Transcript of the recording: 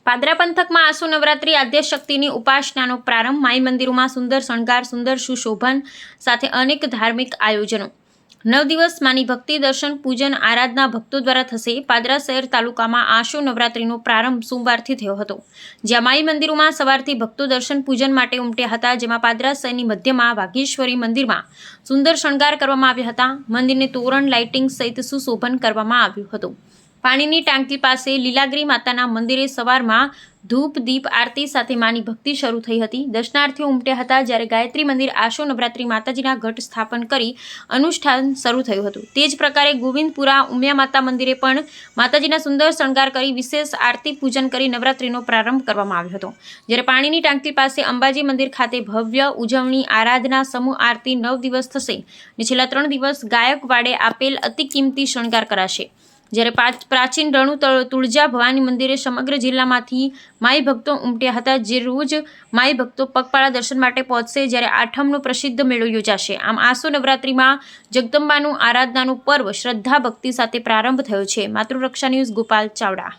પાદરા પંથકમાં આસો નવરાત્રી આદ્યશક્તિની ઉપાસનાનો પ્રારંભ. માઈ મંદિરોમાં સુંદર શણગાર, સુંદર સુશોભન સાથે અનેક ધાર્મિક આયોજનો. 9 દિવસ માની ભક્તિ, દર્શન, પૂજન, આરાધના ભક્તો દ્વારા થશે. પાદરા શહેર તાલુકામાં આસો નવરાત્રીનો પ્રારંભ સોમવારથી થયો હતો, જ્યાં માઈ મંદિરોમાં સવારથી ભક્તો દર્શન પૂજન માટે ઉમટ્યા હતા. જેમાં પાદરા શહેરની મધ્યમાં વાઘેશ્વરી મંદિરમાં સુંદર શણગાર કરવામાં આવ્યા હતા. મંદિરને તોરણ, લાઇટિંગ સહિત સુશોભન કરવામાં આવ્યું હતું. પાણીની ટાંકી પાસે લીલાગિરી માતાના મંદિરે સવારમાં ધૂપ, દીપ આરતી સાથે માની ભક્તિ શરૂ થઈ હતી. દર્શનાર્થીઓ ઉમટ્યા હતા, જ્યારે ગાયત્રી મંદિર આસો નવરાત્રી માતાજીના ઘટ સ્થાપન કરી અનુષ્ઠાન શરૂ થયું હતું. તે જ પ્રકારે ગોવિંદપુરા ઉમિયા માતા મંદિરે પણ માતાજીના સુંદર શણગાર કરી વિશેષ આરતી પૂજન કરી નવરાત્રીનો પ્રારંભ કરવામાં આવ્યો હતો. જ્યારે પાણીની ટાંકી પાસે અંબાજી મંદિર ખાતે ભવ્ય ઉજવણી, આરાધના, સમૂહ આરતી 9 દિવસ થશે અને છેલ્લા 3 દિવસ ગાયકવાડે આપેલ અતિ કિંમતી શણગાર કરાશે. જ્યારે પ્રાચીન રણુ તુળજા ભવાની મંદિરે સમગ્ર જિલ્લામાંથી માઈ ભક્તો ઉમટ્યા હતા, જે રોજ માઈ ભક્તો પગપાળા દર્શન માટે પહોંચશે. જ્યારે આઠમનો પ્રસિદ્ધ મેળો યોજાશે. આમ આસો નવરાત્રીમાં જગદંબાનું આરાધનાનું પર્વ શ્રદ્ધા ભક્તિ સાથે પ્રારંભ થયો છે. માતૃરક્ષા ન્યૂઝ, ગોપાલ ચાવડા.